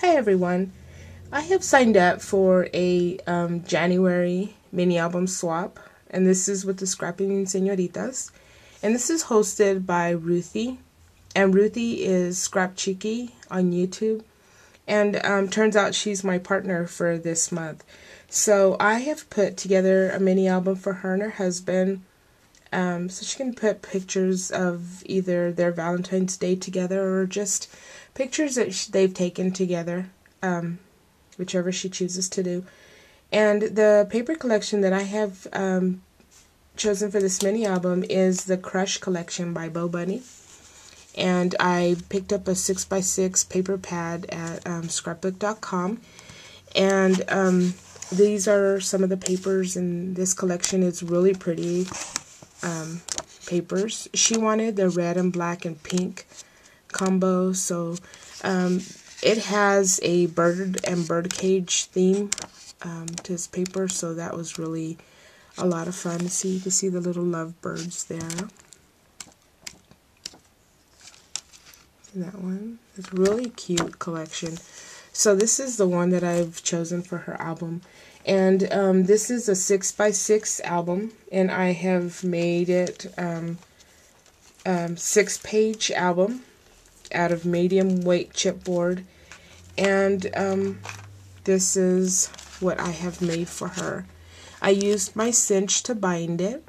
Hi everyone. I have signed up for a January mini album swap, and this is with the Scrappin Senoritas, and this is hosted by Ruthie, and Ruthie is scrapchicky on YouTube, and turns out she's my partner for this month. So I have put together a mini album for her and her husband, so she can put pictures of either their Valentine's Day together or just pictures that they've taken together, whichever she chooses to do. And the paper collection that I have chosen for this mini album is the Crush collection by Bo Bunny. And I picked up a 6x6 paper pad at scrapbook.com. And these are some of the papers in this collection. It's really pretty papers. She wanted the red and black and pink combo, so it has a bird and birdcage theme to this paper, so that was really a lot of fun to see. You can see the little love birds there. See that one? It's a really cute collection. So this is the one that I've chosen for her album, and this is a 6x6 album, and I have made it 6-page album out of medium weight chipboard, and this is what I have made for her. I used my cinch to bind it,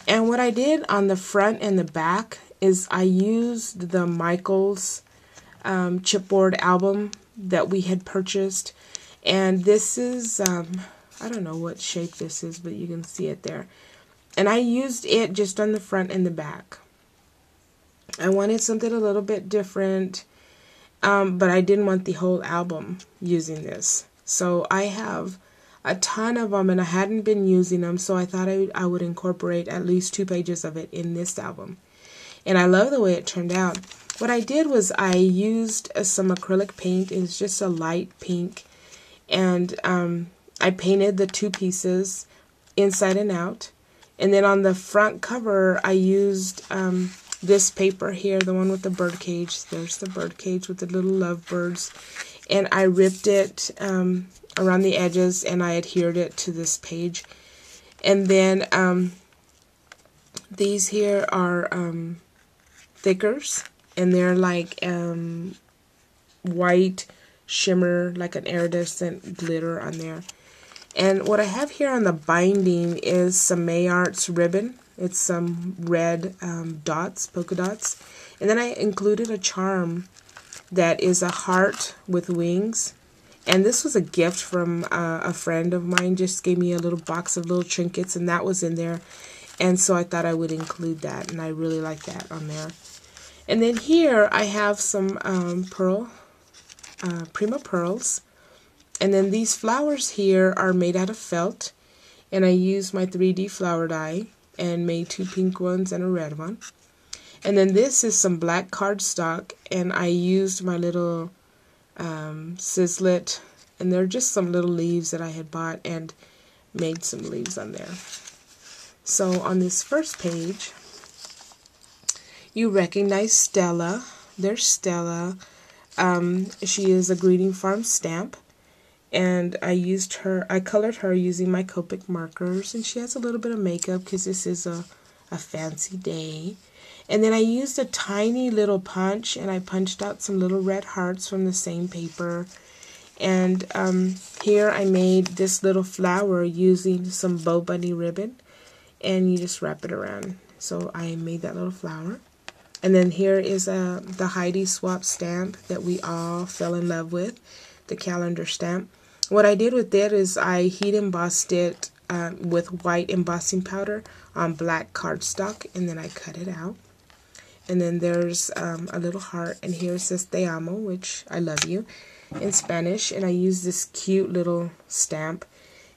and what I did on the front and the back is I used the Michaels chipboard album that we had purchased, and this is I don't know what shape this is, but you can see it there, and I used it just on the front and the back. I wanted something a little bit different, but I didn't want the whole album using this. So I have a ton of them, and I hadn't been using them, so I thought I would incorporate at least 2 pages of it in this album. And I love the way it turned out. What I did was I used some acrylic paint. It's just a light pink, and I painted the 2 pieces inside and out. And then on the front cover, I used this paper here, the one with the bird cage. There's the bird cage with the little lovebirds, and I ripped it around the edges, and I adhered it to this page. And then these here are thickers, and they're like white shimmer, like an iridescent glitter on there. And what I have here on the binding is some Mayarts ribbon. It's some red dots, polka dots. And then I included a charm that is a heart with wings. And this was a gift from a friend of mine. Just gave me a little box of little trinkets, and that was in there. And so I thought I would include that, and I really like that on there. And then here I have some Prima pearls. And then these flowers here are made out of felt. And I used my 3D flower die and made 2 pink ones and a red one. And then this is some black cardstock, and I used my little Sizzlet, and they're just some little leaves that I had bought and made some leaves on there. So on this first page, you recognize Stella. There's Stella. She is a Greeting Farm stamp. And I colored her using my Copic markers, and she has a little bit of makeup because this is a fancy day. And then I used a tiny little punch, and I punched out some little red hearts from the same paper. And here I made this little flower using some Bo Bunny ribbon, and you just wrap it around. So I made that little flower. And then here is the Heidi swap stamp that we all fell in love with, the calendar stamp. What I did with it is I heat embossed it with white embossing powder on black cardstock, and then I cut it out. And then there's a little heart, and here it says Te amo, which I love you, in Spanish. And I use this cute little stamp.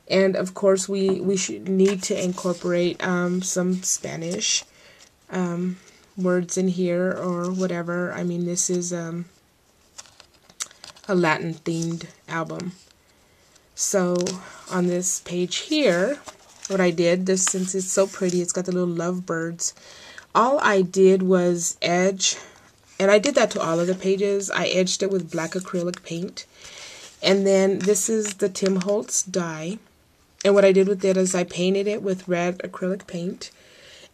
And of course we should need to incorporate some Spanish words in here or whatever. I mean, this is a Latin themed album. So on this page here, what I did, since it's so pretty, it's got the little lovebirds, all I did was edge And I did that to all of the pages. I edged it with black acrylic paint. And then this is the Tim Holtz die. And what I did with it is I painted it with red acrylic paint.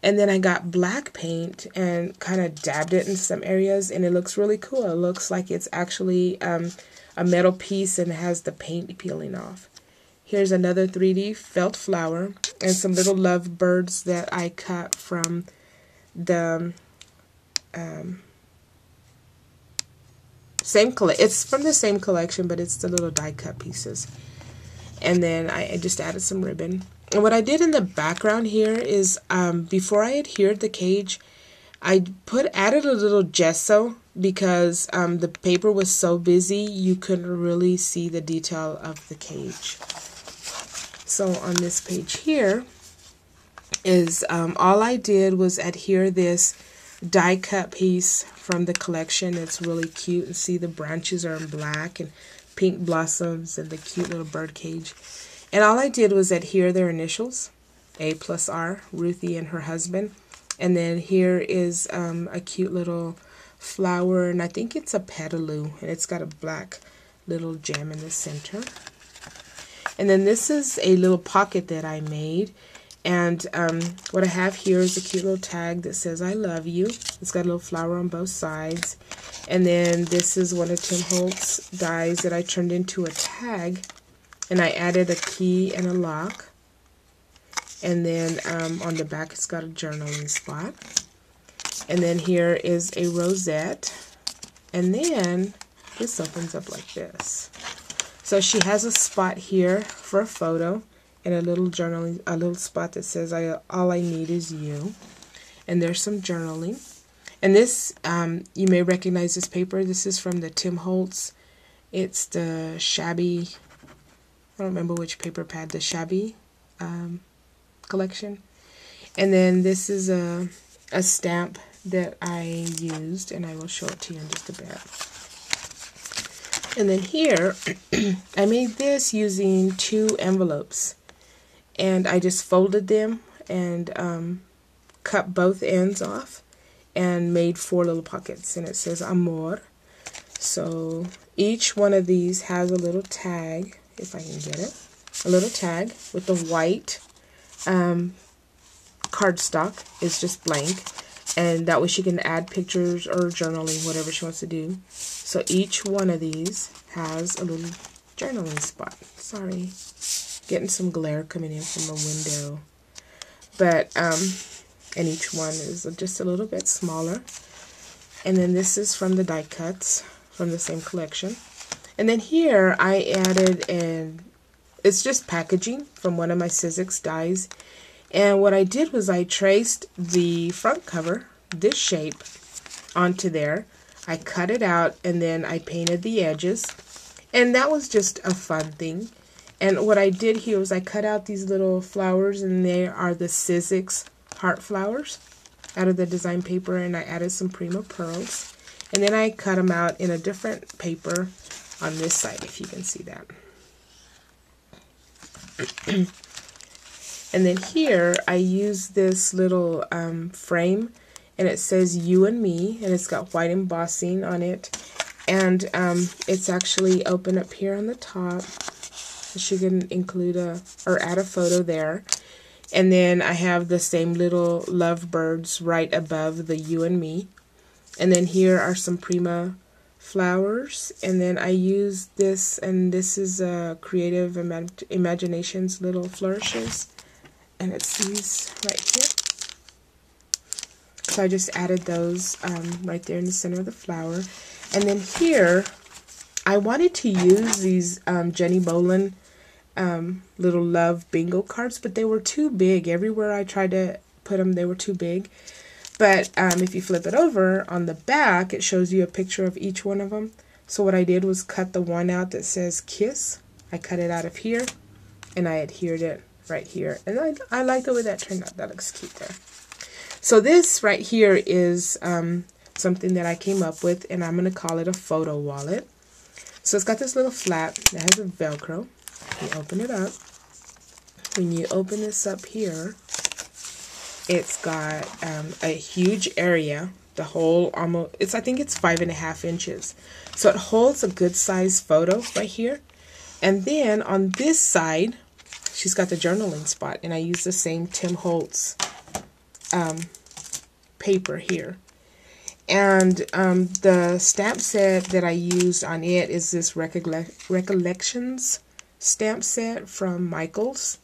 And then I got black paint and kind of dabbed it in some areas. And it looks really cool. It looks like it's actually a metal piece and has the paint peeling off. Here's another 3D felt flower and some little love birds that I cut from the it's from the same collection, but it's the little die cut pieces. And then I just added some ribbon. And what I did in the background here is before I adhered the cage, I added a little gesso because the paper was so busy you couldn't really see the detail of the cage. So on this page here is all I did was adhere this die cut piece from the collection. It's really cute, and see the branches are in black and pink blossoms and the cute little bird cage. And all I did was adhere their initials, A+R, Ruthie and her husband. And then here is a cute little flower, and I think it's a petaloo, and it's got a black little gem in the center. And then this is a little pocket that I made. And what I have here is a cute little tag that says I love you. It's got a little flower on both sides. And then this is one of Tim Holtz dies that I turned into a tag. And I added a key and a lock. And then on the back it's got a journaling spot. And then here is a rosette. And then this opens up like this. So she has a spot here for a photo. And a little journaling, a little spot that says all I need is you. And there's some journaling. And this, you may recognize this paper. This is from the Tim Holtz. It's the shabby, I don't remember which paper pad, the shabby collection. And then this is a stamp that I used, and I will show it to you in just a bit. And then here, I made this using 2 envelopes. And I just folded them and cut both ends off and made 4 little pockets. And it says Amor. So each one of these has a little tag, if I can get it. A little tag with the white cardstock is just blank. And that way she can add pictures or journaling, whatever she wants to do. So each one of these has a little journaling spot. Sorry. Getting some glare coming in from the window. But, and each one is just a little bit smaller. And then this is from the die cuts from the same collection. And then here I added it's just packaging from one of my Sizzix dies. And what I did was I traced the front cover, this shape, onto there. I cut it out and then I painted the edges. And that was just a fun thing. And what I did here was I cut out these little flowers, and they are the Sizzix heart flowers out of the design paper, and I added some Prima pearls. And then I cut them out in a different paper on this side, if you can see that. And then here I use this little frame, and it says You and Me, and it's got white embossing on it. And it's actually open up here on the top. She can include or add a photo there. And then I have the same little love birds right above the You and Me. And then here are some Prima flowers. And then I use this, and this is Creative Imaginations little flourishes. And it's these right here. So I just added those right there in the center of the flower. And then here, I wanted to use these Jenny Bolin little love bingo cards, but they were too big. Everywhere I tried to put them, they were too big. But if you flip it over, on the back, it shows you a picture of each one of them. So what I did was cut the one out that says Kiss. I cut it out of here, and I adhered it right here. And I like the way that turned out. That looks cute there. So this right here is something that I came up with, and I'm going to call it a photo wallet. So it's got this little flap that has a Velcro. You open it up. When you open this up here, it's got a huge area the whole almost, I think it's 5.5 inches. So it holds a good size photo right here. And then on this side, she's got the journaling spot, and I use the same Tim Holtz paper here. And the stamp set that I used on it is this Recollections stamp set from Michaels.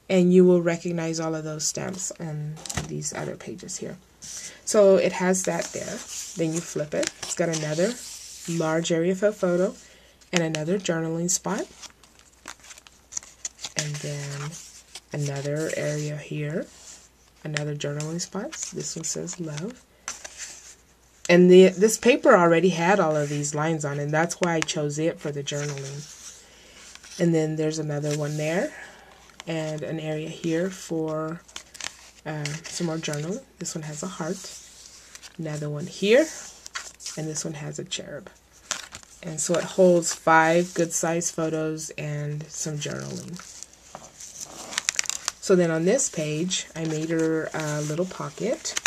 And you will recognize all of those stamps on these other pages here. So it has that there. Then you flip it. It's got another large area for a photo and another journaling spot. And then another area here. Another journaling spot. This one says love. And this paper already had all of these lines on it. And that's why I chose it for the journaling. And then there's another one there. And an area here for some more journaling. This one has a heart. Another one here. And this one has a cherub. And so it holds 5 good size photos and some journaling. So then on this page, I made her a little pocket.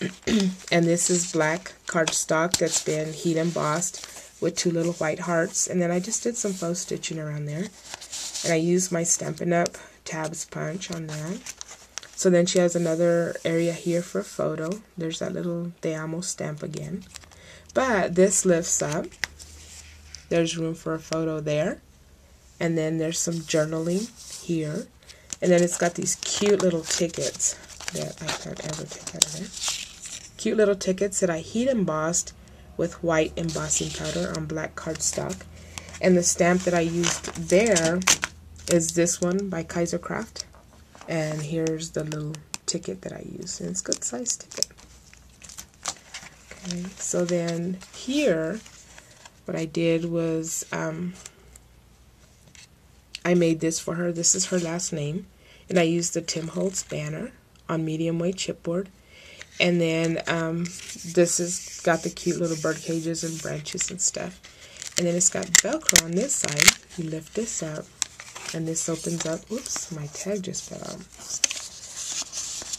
And this is black cardstock that's been heat embossed with 2 little white hearts. And then I just did some faux stitching around there. And I used my Stampin' Up! Tabs punch on that. So then she has another area here for a photo. There's that little Te Amo stamp again. But this lifts up. There's room for a photo there. And then there's some journaling here. And then it's got these cute little tickets that I can't ever take out of there. Cute little tickets that I heat embossed with white embossing powder on black cardstock. And the stamp that I used there is this one by Kaiser Craft. And here's the little ticket that I used. And it's a good size ticket. Okay, so then here, what I did was I made this for her. This is her last name. And I used the Tim Holtz banner on medium weight chipboard. And then this has got the cute little bird cages and branches and stuff. And then it's got Velcro on this side. You lift this up. And this opens up. Oops, my tag just fell out.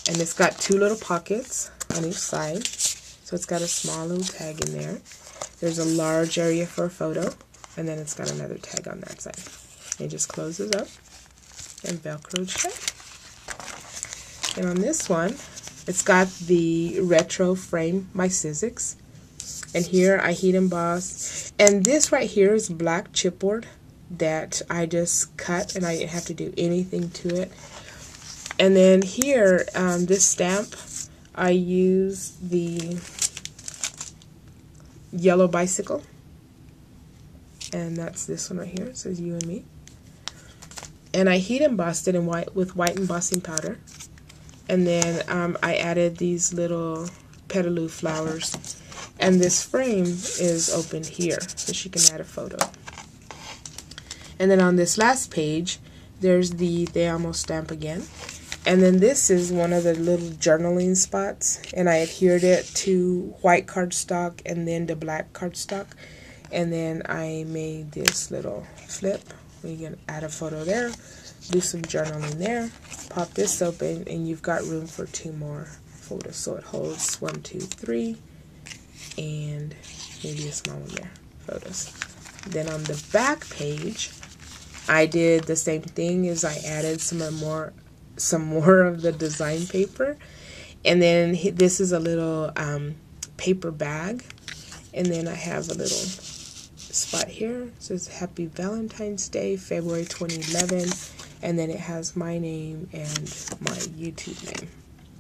And it's got 2 little pockets on each side. So it's got a small little tag in there. There's a large area for a photo. And then it's got another tag on that side. It just closes up and Velcroed shut. And on this one, it's got the retro frame by Sizzix. And here I heat embossed. And this right here is black chipboard that I just cut, and I didn't have to do anything to it. And then here, this stamp, I used the yellow bicycle. And that's this one right here. It says you and me. And I heat embossed it in white with white embossing powder. And then I added these little petaloo flowers. And this frame is open here, so she can add a photo. And then on this last page, there's the Te Amo stamp again. And then this is one of the little journaling spots. And I adhered it to white cardstock and then the black cardstock. And then I made this little flip. We can add a photo there, do some journaling there, pop this open, and you've got room for 2 more photos. So it holds 1, 2, 3, and maybe a small one there, photos. Then on the back page, I did the same thing as I added some more of the design paper. And then this is a little paper bag. And then I have a little spot here. It says Happy Valentine's Day, February 2011. And then it has my name and my YouTube name.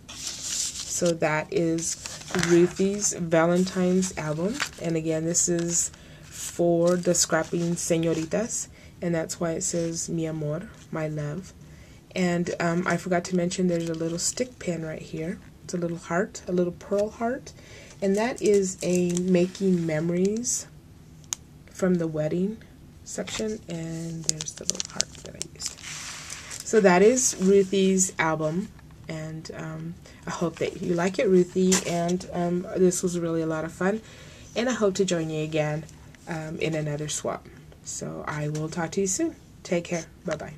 So that is Ruthie's Valentine's album. And again, this is for the Scrappin Senoritas. And that's why it says Mi Amor, my love. And I forgot to mention there's a little stick pin right here. It's a little heart, a little pearl heart. And that is a Making Memories from the wedding section. And there's the little heart that I used. So that is Ruthie's album. And I hope that you like it, Ruthie. And this was really a lot of fun. And I hope to join you again in another swap. So I will talk to you soon. Take care. Bye-bye.